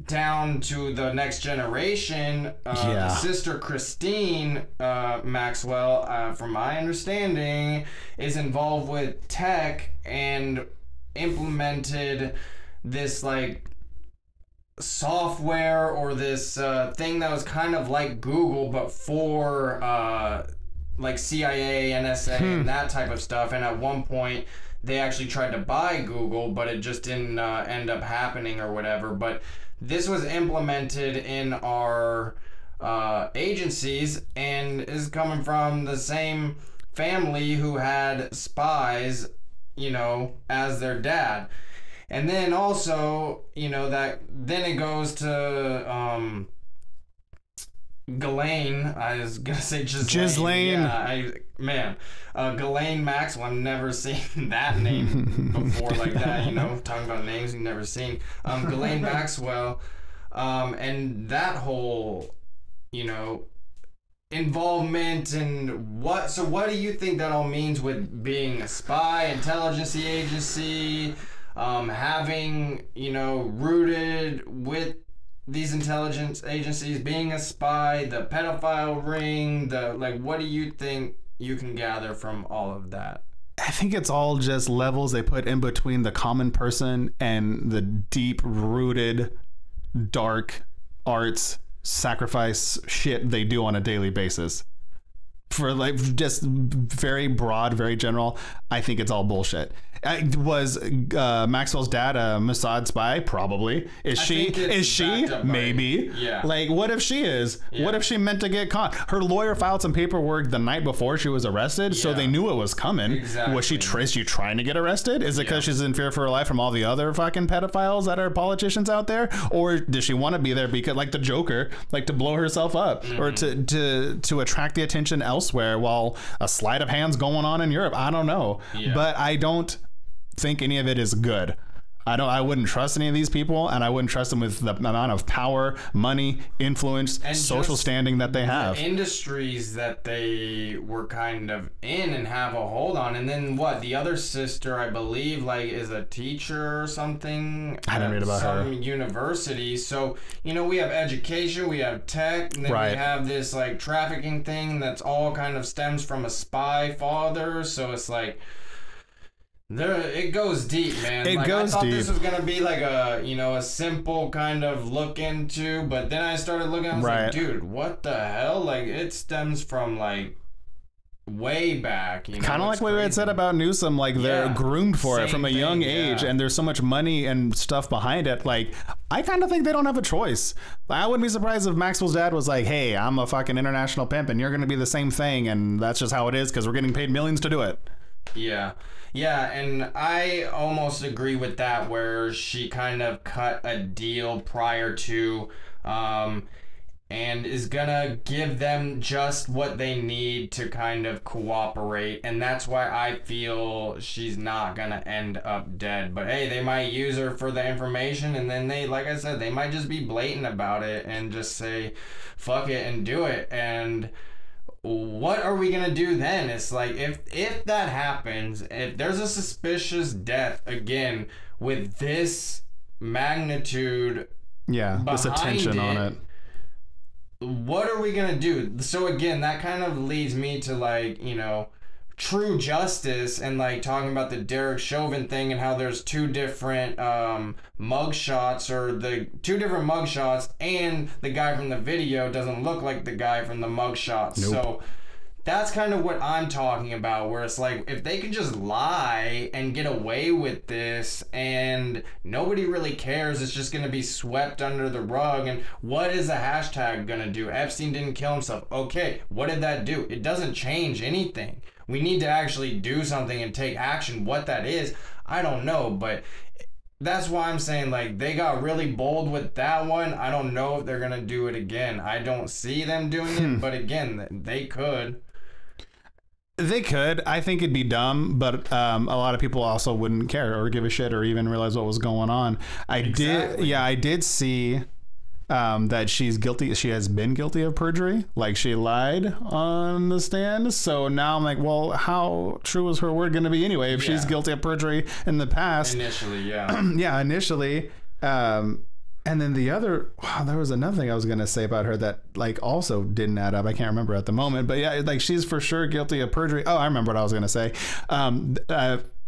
down to the next generation, the sister Christine Maxwell, from my understanding, is involved with tech and implemented this like software or this thing that was kind of like Google but for like CIA, NSA, and that type of stuff. And at one point they actually tried to buy Google, but it just didn't end up happening or whatever. But this was implemented in our agencies and is coming from the same family who had spies, you know, as their dad. And then also, you know, then it goes to Ghislaine. I was gonna say Ghislaine. Yeah, Ghislaine Maxwell. I've never seen that name before like that. You know, talking about names you've never seen. Ghislaine Maxwell, and that whole, you know, involvement and what. So what do you think that all means with being a spy, intelligence agency, having, you know, rooted with these intelligence agencies, being a spy, the pedophile ring, what do you think you can gather from all of that? I think it's all just levels they put in between the common person and the deep rooted dark arts sacrifice shit they do on a daily basis. For like just very broad, very general, I think it's all bullshit. Was Maxwell's dad a Mossad spy? Probably. Is she? Maybe. Yeah. Like, what if she is? Yeah. What if she meant to get caught? Her lawyer filed some paperwork the night before she was arrested, so they knew it was coming. Exactly. Was she trying to get arrested? Is it because she's in fear for her life from all the other fucking pedophiles that are politicians out there? Or does she want to be there because, like the Joker, like to blow herself up or to attract the attention elsewhere while a sleight of hand's going on in Europe? I don't know. Yeah. But I don't think any of it is good. I wouldn't trust any of these people, and I wouldn't trust them with the amount of power, money, influence, and social standing that they have. The industries that they were kind of in and have a hold on. And then what? The other sister, I believe, like is a teacher or something. I didn't read about her. Some university. So, you know, we have education, we have tech, and then we have this like trafficking thing that's all kind of stems from a spy father. So it's like, it goes deep, man. I thought this was gonna be like a simple kind of look into, but then I started looking. I was like, dude, what the hell? Like, it stems from like way back. You know, kind of like what we had said about Newsom. Like they're groomed for it from a young age, and there's so much money and stuff behind it. Like, I kind of think they don't have a choice. I wouldn't be surprised if Maxwell's dad was like, "Hey, I'm a fucking international pimp, and you're gonna be the same thing, and that's just how it is because we're getting paid millions to do it." Yeah. Yeah, and I almost agree with that, where she kind of cut a deal prior to and is gonna give them just what they need to kind of cooperate, and that's why I feel she's not gonna end up dead. But hey, they might use her for the information, and then they, like I said, they might just be blatant about it and just say fuck it and do it. And what are we gonna do then? It's like, if that happens, if there's a suspicious death again with this magnitude, this attention on it, what are we gonna do? So again, that kind of leads me to, like, you know, true justice, and like talking about the Derek Chauvin thing and how there's two different mugshots, or the two different mugshots, and the guy from the video doesn't look like the guy from the mugshot. Nope. So that's kind of what I'm talking about, where it's like, if they could just lie and get away with this and nobody really cares, it's just going to be swept under the rug. And what is a hashtag going to do? Epstein didn't kill himself. Okay, what did that do? It doesn't change anything. We need to actually do something and take action. What that is, I don't know, but that's why I'm saying, like, they got really bold with that one. I don't know if they're going to do it again. I don't see them doing it, but again, they could. They could. I think it'd be dumb, but a lot of people also wouldn't care or give a shit or even realize what was going on. I did see that she's guilty. She has been guilty of perjury. Like, she lied on the stand. So now I'm like, well, how true is her word going to be anyway if she's guilty of perjury in the past? Initially, yeah. Initially. And then the other, there was another thing I was going to say about her that, like, also didn't add up. I can't remember at the moment, but yeah, like, she's for sure guilty of perjury. Oh, I remember what I was going to say.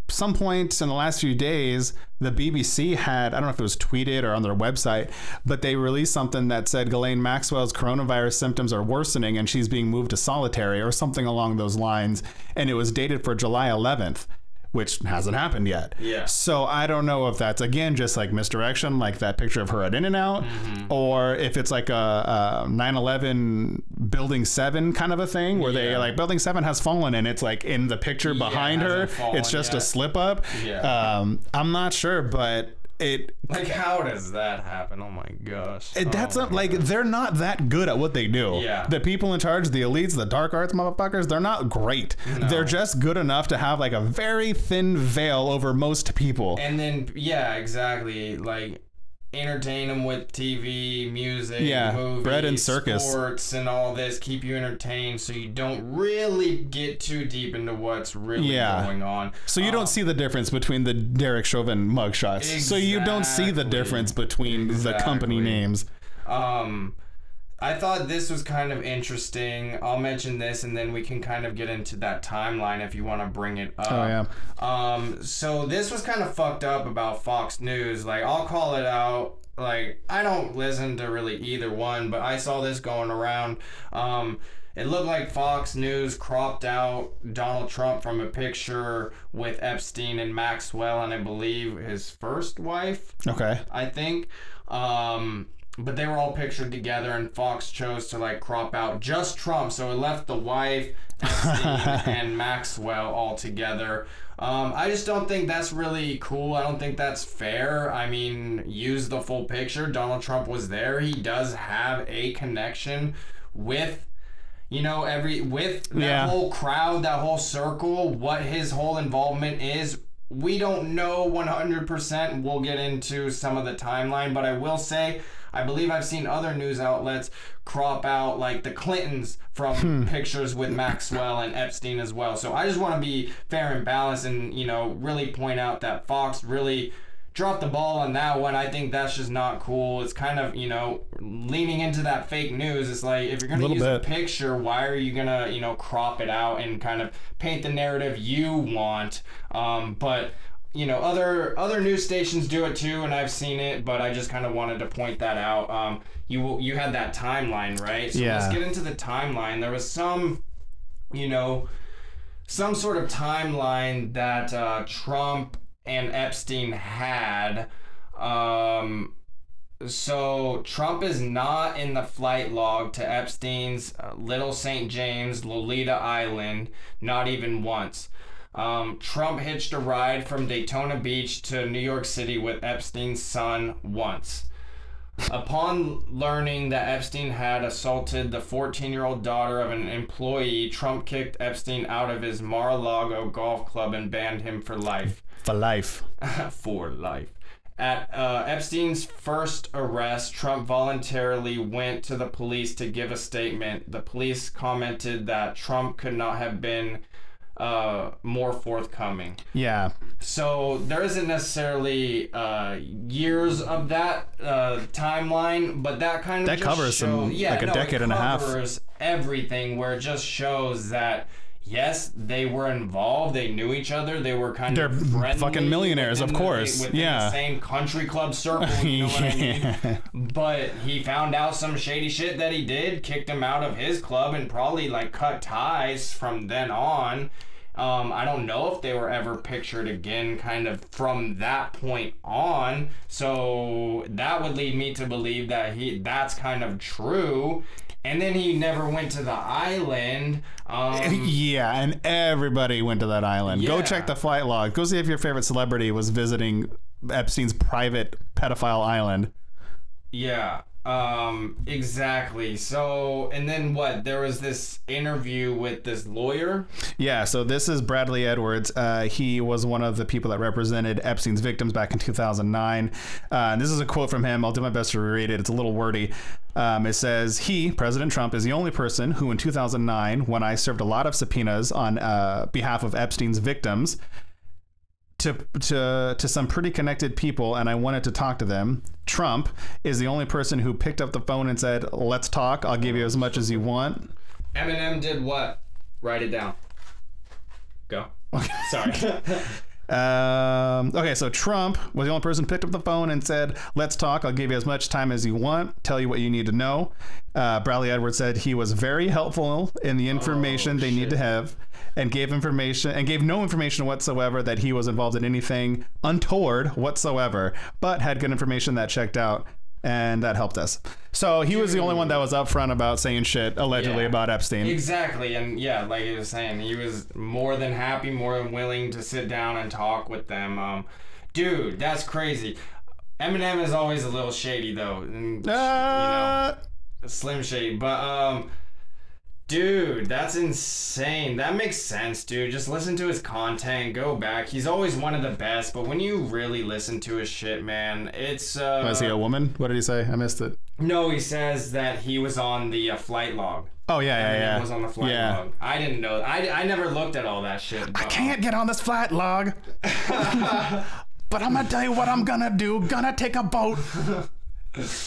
Some point in the last few days, the BBC had, I don't know if it was tweeted or on their website, but they released something that said Ghislaine Maxwell's coronavirus symptoms are worsening and she's being moved to solitary or something along those lines. And it was dated for July 11th. Which hasn't happened yet. Yeah. So I don't know if that's, again, just like misdirection, like that picture of her at In-N-Out, or if it's like a 9/11 Building 7 kind of a thing, where they, like, Building 7 has fallen and it's like in the picture behind her. It's just a slip up. Yeah. I'm not sure, but it, like, how does that happen? Oh my gosh. They're not that good at what they do. Yeah. The people in charge, the elites, the dark arts motherfuckers, they're not great. No. They're just good enough to have, like, a very thin veil over most people. And then, yeah, exactly. Like, entertain them with TV, music, movies, bread and circus, sports, and all this. Keep you entertained so you don't really get too deep into what's really going on. So you don't see the difference between the Derek Chauvin mugshots. Exactly. So you don't see the difference between the company names. I thought this was kind of interesting. I'll mention this and then we can kind of get into that timeline if you want to bring it up. Oh, yeah. So this was kind of fucked up about Fox News. Like, I'll call it out. Like, I don't listen to really either one, but I saw this going around. It looked like Fox News cropped out Donald Trump from a picture with Epstein and Maxwell, and I believe his first wife. Okay. I think. But they were all pictured together, and Fox chose to, like, crop out just Trump, so it left the wife, Epstein, and Maxwell all together. I just don't think that's really cool. I don't think that's fair. I mean, use the full picture. Donald Trump was there. He does have a connection with, you know, with that whole crowd, that whole circle, what his whole involvement is. We don't know 100%. We'll get into some of the timeline, but I will say, I believe I've seen other news outlets crop out, like, the Clintons from pictures with Maxwell and Epstein as well. So I just want to be fair and balanced and, you know, really point out that Fox really dropped the ball on that one. I think that's just not cool. It's kind of, you know, leaning into that fake news. It's like, if you're going to use a picture, why are you going to, you know, crop it out and kind of paint the narrative you want? But you know, other news stations do it too, and I've seen it, but I just kind of wanted to point that out. You had that timeline, right? So let's get into the timeline. There was some sort of timeline that Trump and Epstein had. So Trump is not in the flight log to Epstein's Little St. James, Lolita Island, not even once. Trump hitched a ride from Daytona Beach to New York City with Epstein's son once. Upon learning that Epstein had assaulted the 14-year-old daughter of an employee, Trump kicked Epstein out of his Mar-a-Lago golf club and banned him for life. For life. For life. At Epstein's first arrest, Trump voluntarily went to the police to give a statement. The police commented that Trump could not have been more forthcoming. Yeah. So there isn't necessarily years of that timeline, but that kind of that just covers shows, a decade and a half. Covers everything, where it just shows that. Yes, they were involved. They knew each other. They were kind of friendly. They're fucking millionaires, of course. Within the same country club circle, you know what I mean? But he found out some shady shit that he did, kicked him out of his club, and probably like cut ties from then on. I don't know if they were ever pictured again kind of from that point on. So that would lead me to believe that that's kind of true. And then he never went to the island. Yeah, and everybody went to that island. Yeah. Go check the flight log. Go see if your favorite celebrity was visiting Epstein's private pedophile island. Yeah, exactly. So, and then what? There was this interview with this lawyer. Yeah, so this is Bradley Edwards. He was one of the people that represented Epstein's victims back in 2009. And this is a quote from him. I'll do my best to read it. It's a little wordy. It says, President Trump, is the only person who in 2009, when I served a lot of subpoenas on behalf of Epstein's victims to some pretty connected people, and I wanted to talk to them. Trump is the only person who picked up the phone and said, let's talk. I'll give you as much as you want. Eminem did what? Write it down. Go. Okay. Sorry. Okay, so Trump was the only person who picked up the phone and said, let's talk. I'll give you as much time as you want. Tell you what you need to know. Bradley Edwards said he was very helpful in the information they need to have, and gave no information whatsoever that he was involved in anything untoward whatsoever, but had good information that checked out. And that helped us. So he was the only one that was upfront about saying shit allegedly about Epstein. Exactly. And yeah, like he was saying, he was more than happy, more than willing to sit down and talk with them. Dude, that's crazy. Eminem is always a little shady though. And, you know, slim shady. But dude, that's insane. That makes sense, dude. Just listen to his content, go back. He's always one of the best, but when you really listen to his shit, man, it's... Was he a woman? What did he say? I missed it. No, he says that he was on the flight log. Oh, yeah. He was on the flight log. I didn't know. I never looked at all that shit. I can't get on this flight log. But I'm gonna tell you what I'm gonna do. Gonna take a boat.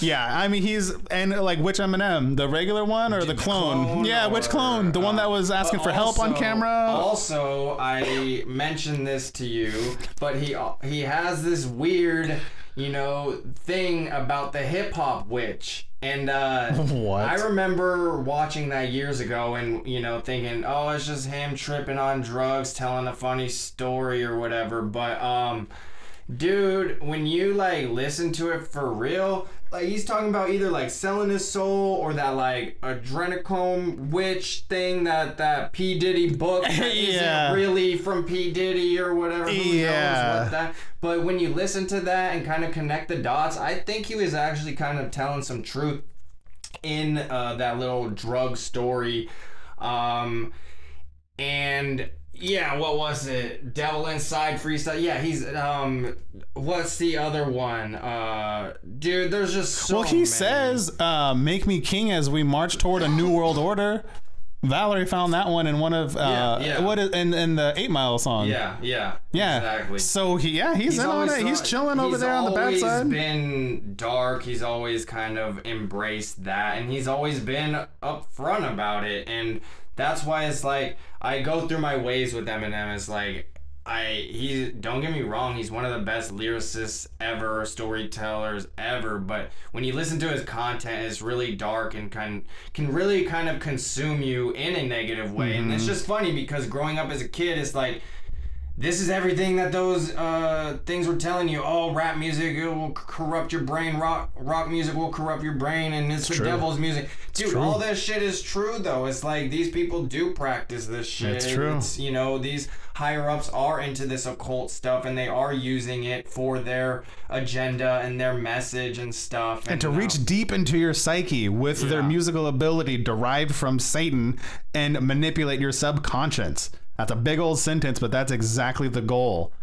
Yeah, I mean, which Eminem, the regular one or the clone? Yeah, which clone? The one that was asking for help on camera? Also, I mentioned this to you, but he has this weird, thing about the hip hop witch. And what? I remember watching that years ago and, thinking, oh, it's just him tripping on drugs, telling a funny story or whatever. But, dude, when you listen to it for real, he's talking about either selling his soul or that adrenochrome witch thing that P Diddy book that isn't really from P Diddy or whatever. Who knows what that? But when you listen to that and kind of connect the dots, I think he was actually kind of telling some truth in that little drug story, and. Yeah, what was it? Devil Inside Freestyle. Yeah, he's what's the other one? Dude, there's just so Well, he says, make me king as we march toward a new world order. Valerie found that one in one of what is in the 8 Mile song. Yeah, exactly. So he's in on it. He's chilling over there on the bad side. He's been dark. He's always kind of embraced that, and he's always been upfront about it. And that's why it's I go through my ways with Eminem. It's don't get me wrong, he's one of the best lyricists ever, storytellers ever, but when you listen to his content, it's really dark and can really kind of consume you in a negative way. And it's just funny because growing up as a kid, it's this is everything that those things were telling you. Oh, rap music, it will corrupt your brain. Rock music will corrupt your brain, and it's the devil's music. Dude, all this shit is true, though. It's like these people do practice this shit. It's true. It's, you know, these higher-ups are into this occult stuff, and they are using it for their agenda and their message and stuff. And to reach deep into your psyche with their musical ability derived from Satan and manipulate your subconscious. That's a big old sentence, but that's exactly the goal.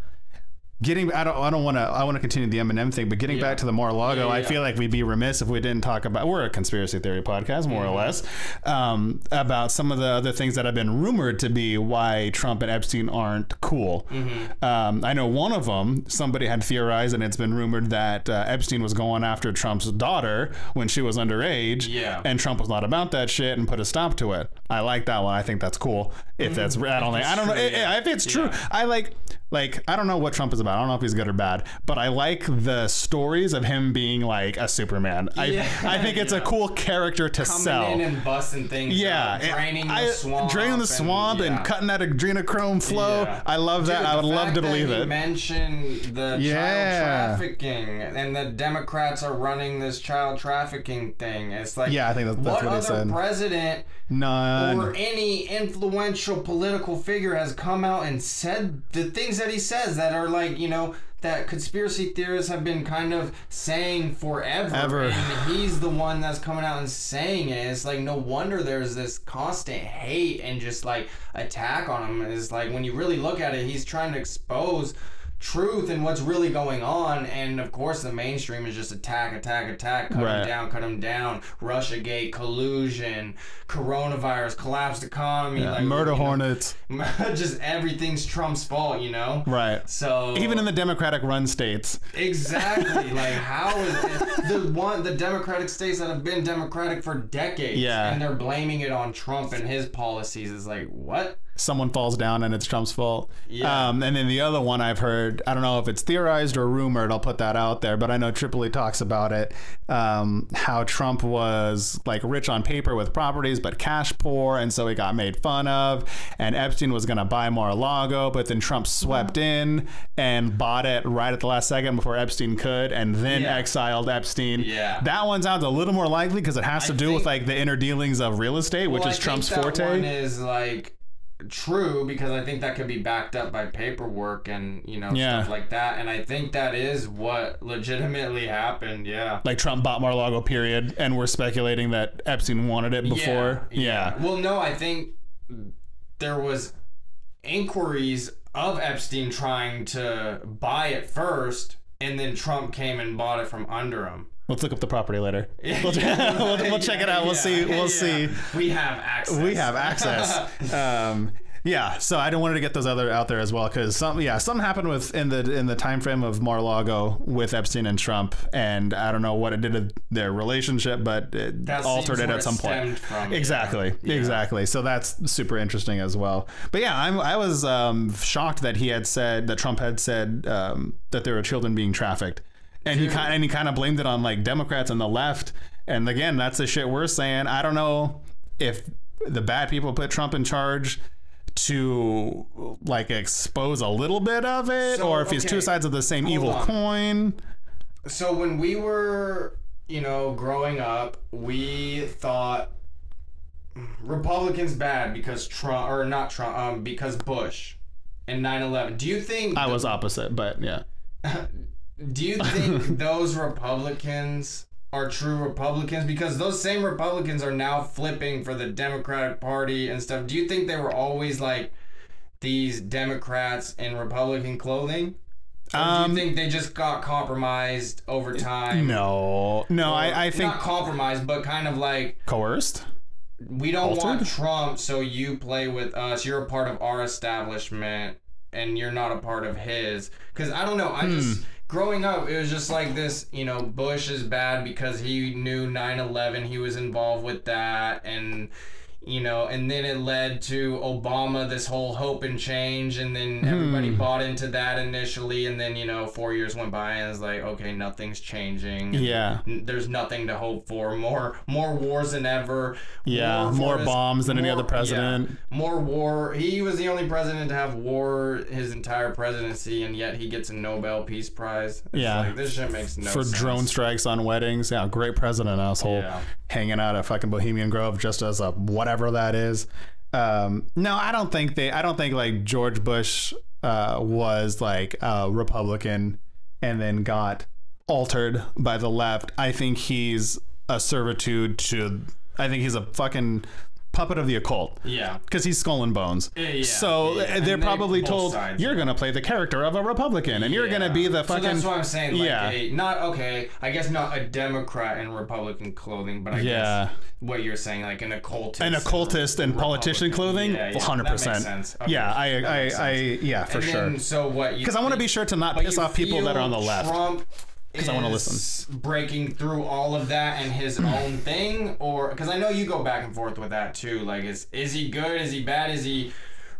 I want to continue the Eminem thing, but getting back to the Mar-a-Lago, I feel like we'd be remiss if we didn't talk about, we're a conspiracy theory podcast, more or less, about some of the other things that have been rumored to be why Trump and Epstein aren't cool. I know one of them, somebody had theorized, and it's been rumored that Epstein was going after Trump's daughter when she was underage, and Trump was not about that shit and put a stop to it. I like that one. I think that's cool. If that's, I don't know. If it's true, I like, I don't know what Trump is about. I don't know if he's good or bad, but I like the stories of him being like a Superman. I think it's a cool character to sell. Coming in and busting things up, draining the swamp and cutting that adrenochrome flow. I love that. I would love to believe it. You mentioned the child trafficking, and the Democrats are running this child trafficking thing. It's like, I think that's what he said. What other president or any influential political figure has come out and said the things that he says that are like, you know, that conspiracy theorists have been kind of saying forever. And he's the one that's coming out and saying it. It's like, no wonder there's this constant hate and just like attack on him. It's like, when you really look at it, he's trying to expose truth and what's really going on, and of course the mainstream is just attack, cut him down, Russiagate, collusion, coronavirus, collapsed economy, like, murder hornets, just everything's Trump's fault, you know? So even in the Democratic run states, exactly. Like, how is it, the Democratic states that have been Democratic for decades, and they're blaming it on Trump and his policies? Is like, what? Someone falls down and it's Trump's fault. And then the other one I've heard, I don't know if it's theorized or rumored, I'll put that out there, but I know Tripoli talks about it, how Trump was like rich on paper with properties, but cash poor, and so he got made fun of, and Epstein was going to buy Mar-a-Lago, but then Trump swept in and bought it right at the last second before Epstein could, and then exiled Epstein. That one sounds a little more likely because it has to do with like the inner dealings of real estate, which is Trump's forte. That one is like true, because I think that could be backed up by paperwork and, you know, stuff like that, and I think that is what legitimately happened. Like Trump bought Mar-a-Lago, period, and we're speculating that Epstein wanted it before. Well, no, I think there was inquiries of Epstein trying to buy it first, and then Trump came and bought it from under him. Let's look up the property later. We'll check it out. We'll see. We have access. So I wanted to get those other out there as well, because something happened in the time frame of Mar-a-Lago with Epstein and Trump, and I don't know what it did to their relationship, but it altered it at some point. Exactly. So that's super interesting as well. But I was shocked that Trump had said that there were children being trafficked. And he kind of blamed it on like Democrats and the left. And again, that's the shit we're saying. I don't know if the bad people put Trump in charge to like expose a little bit of it, or if he's two sides of the same evil coin. So when we were, you know, growing up, we thought Republicans bad because because Bush and 9/11. Do you think I was opposite, but yeah. Do you think those Republicans are true Republicans? Because those same Republicans are now flipping for the Democratic Party and stuff. Do you think they were always like these Democrats in Republican clothing? Or do you think they just got compromised over time? No, I think not compromised, but kind of like coerced. We don't want Trump, so you play with us. You're a part of our establishment, and you're not a part of his. Because I don't know, growing up, it was just like this, you know, Bush is bad because he knew 9/11, he was involved with that, and, you know, and then it led to Obama, this whole hope and change, and then everybody bought into that initially, and then, you know, 4 years went by and it's like, okay, nothing's changing. Yeah. There's nothing to hope for. More wars than ever. Yeah, more bombs than any other president. Yeah, more war. He was the only president to have war his entire presidency, and yet he gets a Nobel Peace Prize. It's like, this shit makes no sense. For drone strikes on weddings. Yeah, great president, asshole. Yeah. Hanging out at fucking Bohemian Grove just as a whatever that is. No, I don't think like George Bush was like a Republican and then got altered by the left. I think he's a he's a fucking puppet of the occult. Yeah. Because he's Skull and Bones. Yeah. So they're probably told, you're going to play the character of a Republican and you're going to be the fucking... So that's what I'm saying. Like I guess not a Democrat in Republican clothing, but I guess what you're saying, like an occultist. An occultist and politician clothing? 100%. That makes sense. Okay. Yeah, for sure. So what because I want to be sure to not piss off people that are on the left. Trump because I want to listen. Breaking through all of that and his own thing, or because I know you go back and forth with that too. Like, is he good? Is he bad? Is he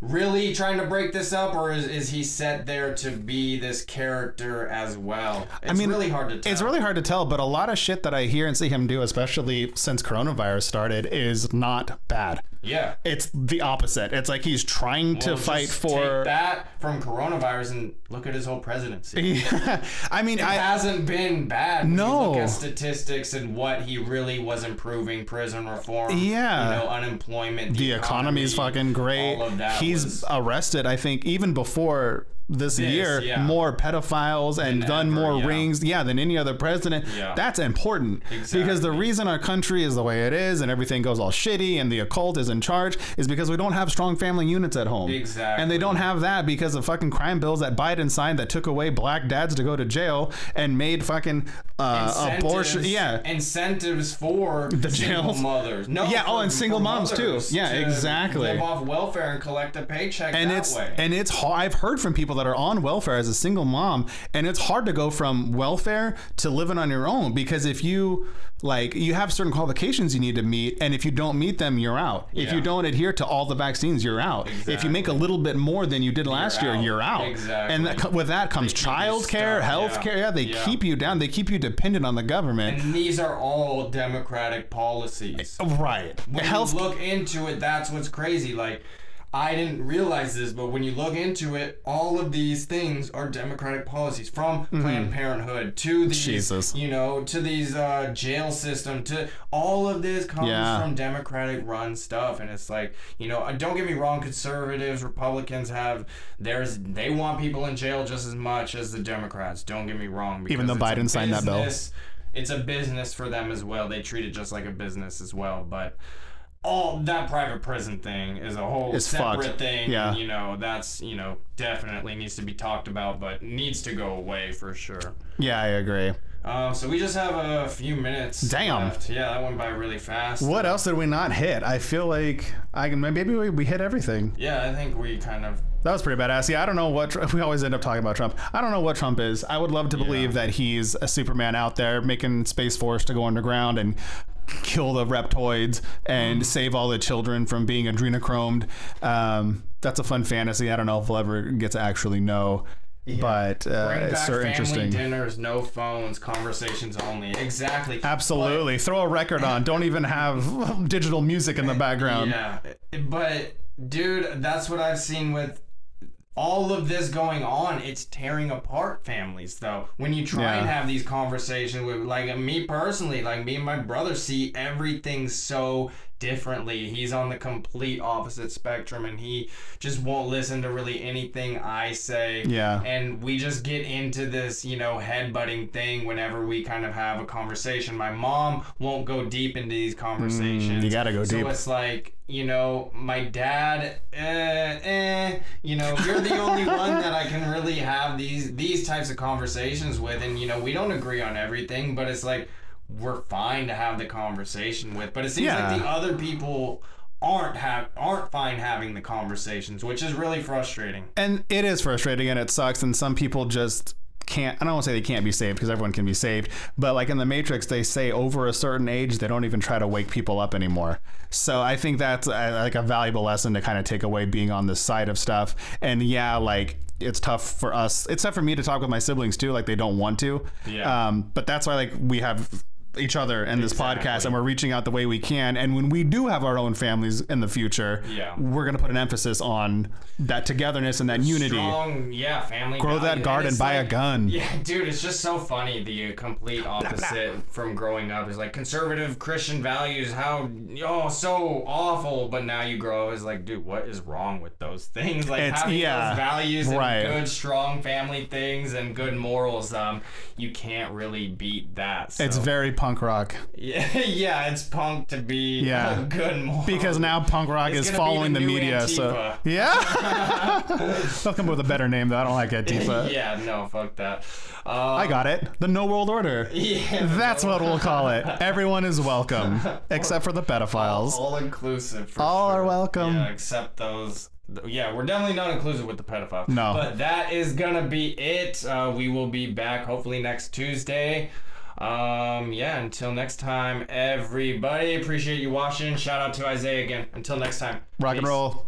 really trying to break this up, or is he set there to be this character as well? It's really hard to tell. It's really hard to tell, but a lot of shit that I hear and see him do, especially since coronavirus started, is not bad. Yeah. It's the opposite. It's like he's trying to fight for... Take that from coronavirus and look at his whole presidency. Yeah. It hasn't been bad. No. Look at statistics and what he really was improving, prison reform, unemployment. The economy's fucking great. All of that. He's arrested, I think, even before this year, more pedophiles and done more rings than any other president. That's important because the reason our country is the way it is and everything goes all shitty and the occult is in charge is because we don't have strong family units at home. Exactly. And they don't have that because of fucking crime bills that Biden signed that took away black dads to go to jail and made fucking abortion. Yeah. Incentives for the single mothers. No. Yeah. And single moms too. Yeah, exactly. Live off welfare and collect a paycheck way. And it's I've heard from people that are on welfare as a single mom, and it's hard to go from welfare to living on your own because if you have certain qualifications you need to meet, and if you don't meet them, you're out. If you don't adhere to all the vaccines, you're out. Exactly. If you make a little bit more than you did last year, you're out. Exactly. And with that comes childcare, healthcare. Yeah, they keep you down. They keep you dependent on the government. And these are all Democratic policies. Right. When you look into it, that's what's crazy. Like, I didn't realize this, but when you look into it, all of these things are Democratic policies, from Planned Parenthood to these, to these jail system, to all of this comes from Democratic run stuff. And it's like, don't get me wrong, conservatives, Republicans they want people in jail just as much as the Democrats. Don't get me wrong. Even though Biden signed that bill. It's a business for them as well. They treat it just like a business as well. But all that private prison thing is a whole separate thing. Yeah. And, that's, definitely needs to be talked about, but needs to go away for sure. Yeah, I agree. So we just have a few minutes left. Yeah, that went by really fast. What else did we not hit? I feel like maybe we hit everything. Yeah, I think we kind of... That was pretty badass. Yeah, I don't know what... We always end up talking about Trump. I don't know what Trump is. I would love to believe that he's a Superman out there making Space Force to go underground and kill the reptoids and save all the children from being adrenochromed. That's a fun fantasy. I don't know if we'll ever get to actually know. Yeah. But it's so interesting. Dinners, no phones, conversations only. Exactly. Absolutely. Throw a record on. Don't even have digital music in the background. Yeah. But, dude, that's what I've seen with all of this going on. It's tearing apart families, though. When you try and have these conversations with, like, me personally, like, me and my brother see everything so differently. He's on the complete opposite spectrum, and he just won't listen to really anything I say. Yeah. And we just get into this, headbutting thing whenever we kind of have a conversation. My mom won't go deep into these conversations. You gotta go deep. So it's like, my dad, you're the only one that I can really have these types of conversations with, and we don't agree on everything, but it's like, we're fine to have the conversation with, but it seems like the other people aren't fine having the conversations, which is really frustrating. And it is frustrating, and it sucks, and some people just can't, I don't want to say they can't be saved because everyone can be saved, but like in the Matrix, they say over a certain age, they don't even try to wake people up anymore. So I think that's like a valuable lesson to kind of take away being on this side of stuff. And yeah, like it's tough for us. It's tough for me to talk with my siblings too. Like they don't want to. Yeah. But that's why like we have each other in this podcast, and we're reaching out the way we can. And when we do have our own families in the future, we're going to put an emphasis on that togetherness and that unity. Strong, family. Grow that garden, buy a gun. Yeah, dude, it's just so funny. The complete opposite from growing up is like conservative Christian values. How so awful, but now you grow up is like, dude, what is wrong with those things? Like having those values and good, strong family things and good morals. You can't really beat that. So. It's very punk rock. Yeah, it's punk to be good moral. Because now punk rock is following the media. Antifa. So they'll come up with a better name though. I don't like Antifa. Yeah, no, fuck that. I got it. The No World Order. Yeah, that's what we'll call it. Everyone is welcome, except for the pedophiles. All inclusive. All are welcome. Yeah, except those. Yeah, we're definitely not inclusive with the pedophiles. No. But that is gonna be it. We will be back hopefully next Tuesday. Until next time, everybody. Appreciate you watching. Shout out to Isaiah again. Until next time. Rock and roll.